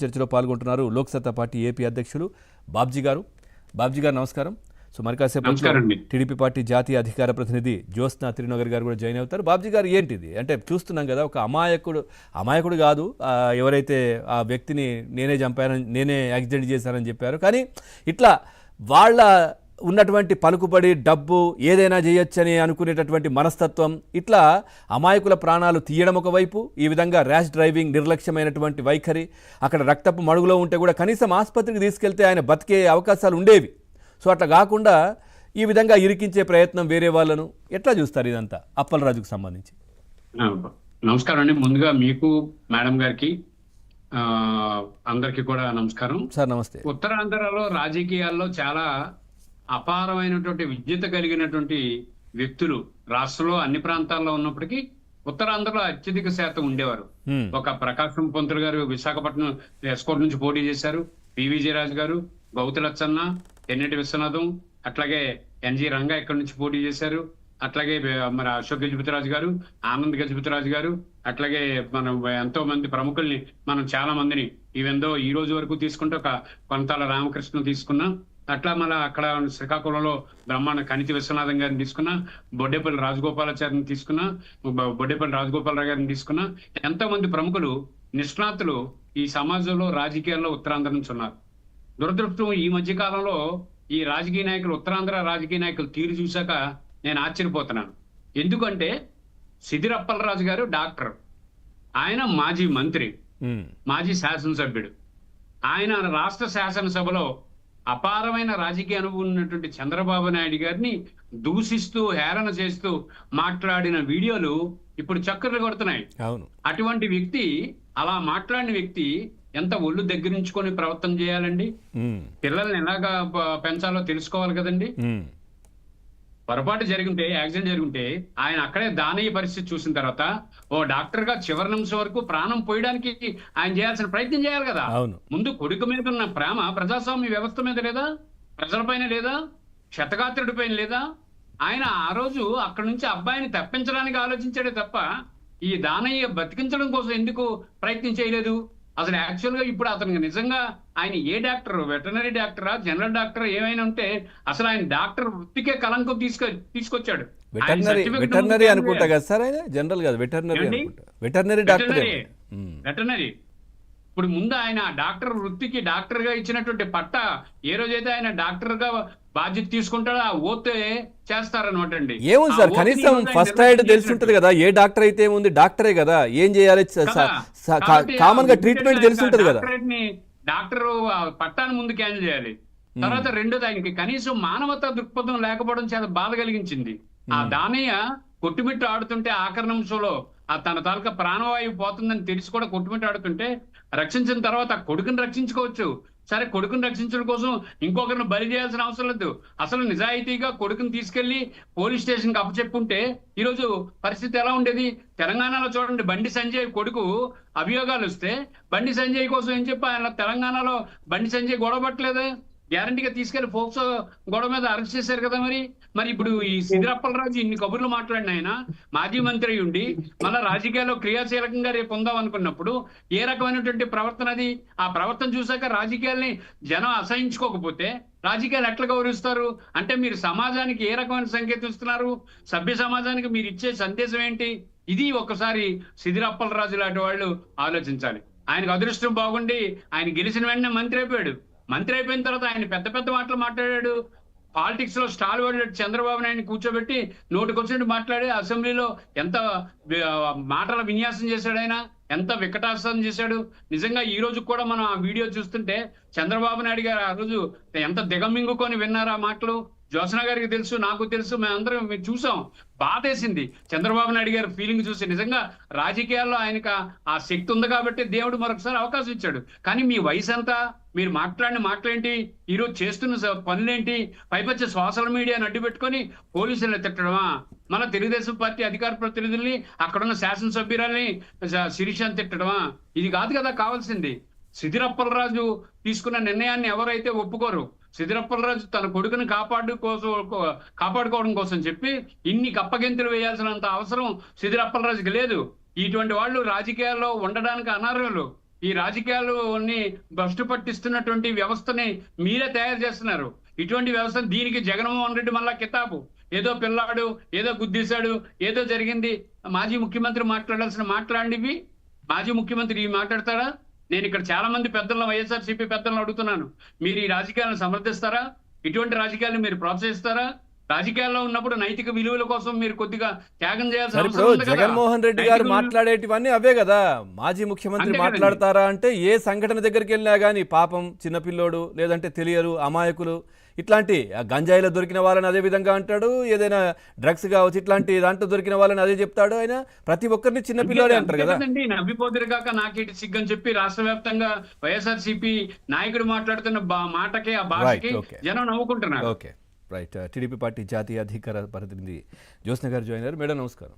చర్చలో పాల్గొంటున్నారు Loksatta party AP అధ్యక్షులు బాబ్జీ గారు. బాబ్జీ గారు నమస్కారం. సో మరి కాసేపు టీడీపీ పార్టీ జాతీయ అధికార ప్రతినిధి జ్యోత్స్న తిరునగర్ గారు కూడా జాయిన్ అవుతారు. బాబ్జీ గారు, ఏంటిది అంటే చూస్తున్నాం కదా, ఒక అమాయకుడు కాదు, ఎవరైతే ఆ వ్యక్తిని నేనే చంపానని, నేనే యాక్సిడెంట్ చేశానని చెప్పారు, కానీ ఇట్లా వాళ్ళ ఉన్నటువంటి పలుకుబడి, డబ్బు, ఏదైనా చేయొచ్చని అనుకునేటటువంటి మనస్తత్వం, ఇట్లా అమాయకుల ప్రాణాలు తీయడం ఒకవైపు, ఈ విధంగా ర్యాష్ డ్రైవింగ్, నిర్లక్ష్యమైనటువంటి వైఖరి, అక్కడ రక్తపు మడుగులో ఉంటే కూడా కనీసం ఆసుపత్రికి తీసుకెళ్తే ఆయన బతికే అవకాశాలు ఉండేవి. సో అట్లా కాకుండా ఈ విధంగా ఇరికించే ప్రయత్నం వేరే వాళ్ళను ఎట్లా చూస్తారు? ఇదంతా అప్పలరాజుకు సంబంధించి. నమస్కారం అండి. ముందుగా మీకు, మేడం గారికి, అందరికి కూడా నమస్కారం సార్. నమస్తే. ఉత్తరాంధ్రలో రాజకీయాల్లో చాలా అపారమైనటువంటి విజ్ఞత కలిగినటువంటి వ్యక్తులు రాష్ట్రంలో అన్ని ప్రాంతాల్లో ఉన్నప్పటికీ ఉత్తరాంధ్రలో అత్యధిక శాతం ఉండేవారు. ఒక ప్రకాశం పంతులు గారు విశాఖపట్నం ఎస్కోట్ నుంచి పోటీ చేశారు, పివిజి రాజు గారు, గౌతు లచ్చన్న, తెన్నేటి విశ్వనాథం, అట్లాగే ఎన్జి రంగా ఇక్కడ నుంచి పోటీ చేశారు, అట్లాగే మరి అశోక్ గజపతిరాజు గారు, ఆనంద్ గజపతిరాజు గారు, అట్లాగే మనం ఎంతో మంది ప్రముఖుల్ని, మనం చాలా మందిని ఈవెందో ఈ రోజు వరకు తీసుకుంటే ఒక కొంతాల రామకృష్ణ తీసుకున్నాం, అట్లా మళ్ళీ అక్కడ శ్రీకాకుళంలో బ్రహ్మాండ కనితి విశ్వనాథం గారిని తీసుకున్నా, బొడ్డేపల్లి రాజగోపాలాచారిని తీసుకున్నా, బొడ్డేపల్లి రాజగోపాలరావు గారిని తీసుకున్నా, ఎంతో మంది ప్రముఖులు, నిష్ణాతులు ఈ సమాజంలో రాజకీయాల్లో ఉత్తరాంధ్ర నుంచి ఉన్నారు. దురదృష్టం ఈ మధ్య కాలంలో ఈ రాజకీయ నాయకులు, ఉత్తరాంధ్ర రాజకీయ నాయకులు తీరు చూశాక నేను ఆశ్చర్యపోతున్నాను. ఎందుకంటే సిదిరి అప్పలరాజు గారు డాక్టర్, ఆయన మాజీ మంత్రి, మాజీ శాసనసభ్యుడు, ఆయన రాష్ట్ర శాసనసభలో అపారమైన రాజకీయ అనుభవం ఉన్నటువంటి చంద్రబాబు నాయుడు గారిని దూషిస్తూ, హేళన చేస్తూ మాట్లాడిన వీడియోలు ఇప్పుడు చక్కర్లు కొడుతున్నాయి. అటువంటి వ్యక్తి, అలా మాట్లాడిన వ్యక్తి ఎంత ఒళ్ళు దగ్గరించుకొని ప్రవర్తన చేయాలండి? పిల్లల్ని ఎలాగా పెంచాలో తెలుసుకోవాలి కదండి. పొరపాటు జరిగింటే, యాక్సిడెంట్ జరిగింటే ఆయన అక్కడే దానయ్య పరిస్థితి చూసిన తర్వాత ఓ డాక్టర్ గా చివరి నిమిషం వరకు ప్రాణం పోయడానికి ఆయన చేయాల్సిన ప్రయత్నం చేయాలి కదా. ముందు కొడుకు మీద ఉన్న ప్రేమ ప్రజాస్వామ్య వ్యవస్థ మీద లేదా? ప్రజలపైన లేదా? క్షతగాత్రుడి పైన లేదా? ఆయన ఆ రోజు అక్కడి నుంచి అబ్బాయిని తప్పించడానికి ఆలోచించాడే తప్ప ఈ దానయ్య బతికించడం కోసం ఎందుకు ప్రయత్నం చేయలేదు? అసలు యాక్చువల్ గా ఇప్పుడు అతనికి నిజంగా ఆయన ఏ డాక్టర్, వెటర్నరీ డాక్టరా, జనరల్ డాక్టర్ ఏమైనా ఉంటే అసలు ఆయన డాక్టర్ వృత్తికే కలంకం తీసుకొచ్చాడు. వెటర్నరీ అనుకుంటా కదా సార్, ఆయన జనరల్ కాదు, వెటర్నరీ డాక్టర్. వెటర్నరీ. ఇప్పుడు ముందు ఆయన డాక్టర్ వృత్తికి డాక్టర్ గా ఇచ్చినటువంటి పట్ట ఏ రోజైతే ఆయన డాక్టర్ గా బాధ్యత తీసుకుంటాడో ఆ ఓతే చేస్తారనమాట అండి. ఏముంది సార్, కనీసం ఫస్ట్ ఎయిడ్ తెలిసి ఉంటది కదా, ఏ డాక్టర్ అయితే ఏముంది, డాక్టరే కదా, ఏం చేయాలి, కామన్ గా ట్రీట్మెంట్ తెలిసి ఉంటది కదా. డాక్టర్ పట్టాన్ని ముందు క్యాన్సిల్ చేయాలి. తర్వాత రెండోది, ఆయనకి కనీసం మానవతా దృక్పథం లేకపోవడం చాలా బాధ కలిగించింది. ఆ దానయ్య కొట్టుమిట్టు ఆడుతుంటే ఆఖరి నిమిషంలో తన తాలూకా ప్రాణవాయువు పోతుందని తెలిసి కూడా కొట్టుమిట్టు ఆడుతుంటే రక్షించిన తర్వాత కొడుకుని రక్షించుకోవచ్చు. సరే, కొడుకుని రక్షించడం కోసం ఇంకొకరిని బలి చేయాల్సిన అవసరం లేదు. అసలు నిజాయితీగా కొడుకుని తీసుకెళ్లి పోలీస్ స్టేషన్ కి అప్పచెప్పుంటే ఈరోజు పరిస్థితి ఎలా ఉండేది? తెలంగాణలో చూడండి, బండి సంజయ్ కొడుకు అభియోగాలు వస్తే బండి సంజయ్ కోసం ఏం చెప్పి ఆయన తెలంగాణలో బండి సంజయ్ గొడవ పట్టలేదే? గ్యారంటీగా తీసుకెళ్లి ఫోక్సో గొడవ మీద అరెస్ట్ చేశారు కదా. మరి ఇప్పుడు ఈ సిదిరి అప్పలరాజు ఇన్ని కబుర్లు మాట్లాడిన ఆయన మాజీ మంత్రి ఉండి మళ్ళా రాజకీయాల్లో క్రియాశీలకంగా రేపు ఉందాం అనుకున్నప్పుడు ఏ రకమైనటువంటి ప్రవర్తన అది? ఆ ప్రవర్తన చూసాక రాజకీయాల్ని జనం అసహించుకోకపోతే రాజకీయాలు ఎట్లా గౌరవిస్తారు? అంటే మీరు సమాజానికి ఏ రకమైన సంకేతం ఇస్తున్నారు? సభ్య సమాజానికి మీరు ఇచ్చే సందేశం ఏంటి? ఇది ఒక్కసారి సిదిరి అప్పలరాజు లాంటి వాళ్ళు ఆలోచించాలి. ఆయనకు అదృష్టం బాగుండి ఆయన గెలిచిన వెంటనే మంత్రి అయిపోయాడు. మంత్రి అయిపోయిన తర్వాత ఆయన పెద్ద పెద్ద మాటలు మాట్లాడాడు. పాలిటిక్స్ లో స్టాల్ వాడాడు. చంద్రబాబు నాయుడిని కూర్చోబెట్టి నోటికొచ్చినట్టు మాట్లాడి అసెంబ్లీలో ఎంత మాటల విన్యాసం చేశాడు, ఆయన ఎంత వికటాసనం చేశాడు. నిజంగా ఈ రోజు కూడా మనం ఆ వీడియో చూస్తుంటే చంద్రబాబు నాయుడు గారు ఆ రోజు ఎంత దిగమింగుకొని విన్నారు ఆ మాటలు. జ్యోత్స్న గారికి తెలుసు, నాకు తెలుసు, మేమందరం చూసాం. బాధేసింది చంద్రబాబు నాయుడు గారి ఫీలింగ్ చూసి. నిజంగా రాజకీయాల్లో ఆయనకు ఆ శక్తి ఉంది కాబట్టి దేవుడు మరొకసారి అవకాశం ఇచ్చాడు. కానీ మీ వయసు ఎంత? మీరు మాట్లాడిన మాటలేంటి? ఈరోజు చేస్తున్న పనులేంటి? పైపచ్చి సోషల్ మీడియాని అడ్డు పెట్టుకొని పోలీసులను తిట్టడమా? మన తెలుగుదేశం పార్టీ అధికార ప్రతినిధుల్ని, అక్కడున్న శాసనసభ్యురాల్ని, శిరీషాన్ని తిట్టడమా? ఇది కాదు కదా కావాల్సింది. సిదిరి అప్పలరాజు తీసుకున్న నిర్ణయాన్ని ఎవరైతే ఒప్పుకోరు, సిదిరి అప్పలరాజు తన కొడుకుని కాపాడుకోవడం కోసం చెప్పి ఇన్ని కప్పగింతలు వేయాల్సినంత అవసరం సిదిరి అప్పలరాజుకి లేదు. ఇటువంటి వాళ్ళు రాజకీయాల్లో ఉండడానికి అనర్హులు. ఈ రాజకీయాలని భ్రష్టు పట్టిస్తున్నటువంటి వ్యవస్థని మీరే తయారు చేస్తున్నారు. ఇటువంటి వ్యవస్థ దీనికి జగన్మోహన్ రెడ్డి మళ్ళా కితాబు, ఏదో పిల్లాడు, ఏదో గుద్దేశాడు, ఏదో జరిగింది. మాజీ ముఖ్యమంత్రి మాట్లాడాల్సిన మాట్లాడివి మాజీ ముఖ్యమంత్రి మాట్లాడతాడా? నేను ఇక్కడ చాలా మంది పెద్దలను, వైఎస్ఆర్సీపీ పెద్దలను అడుగుతున్నాను, మీరు ఈ రాజకీయాలను సమర్థిస్తారా? ఇటువంటి రాజకీయాలను మీరు ప్రోత్సహిస్తారా? రాజకీయాల్లో ఉన్నప్పుడు నైతిక విలువల కోసం మీరు కొద్దిగా త్యాగం చేయాల్సిన అవసరం ఉంది కదా. జగన్మోహన్ రెడ్డి గారు మాట్లాడేటివన్నీ అవే కదా. మాజీ ముఖ్యమంత్రి మాట్లాడతారా అంటే ఏ సంఘటన దగ్గరికి వెళ్ళినా కానీ పాపం చిన్నపిల్లోడు, లేదంటే తెలియరు, అమాయకులు, ఇట్లాంటి గంజాయిలో దొరికిన వాళ్ళని అదే విధంగా అంటాడు, ఏదైనా డ్రగ్స్ కావచ్చు ఇట్లాంటి దాంట్లో దొరికిన వాళ్ళని అదే చెప్తాడు. ఆయన ప్రతి ఒక్కరిని చిన్నపిల్లోడే అంటారు కదా. నవ్విపోతురు కాక నాకేటి సిగ్గని చెప్పి రాష్ట్ర వ్యాప్తంగా వైఎస్ఆర్సీపీ నాయకుడు మాట్లాడుతున్న మాటకి, ఆ భాషకి జనం నవ్వుకుంటున్నారు. Okay, right. టీడీపీ పార్టీ జాతీయ అధికార ప్రతినిధి జ్యోత్స్న గారు జాయిన్ అయ్యారు. మేడం నమస్కారం.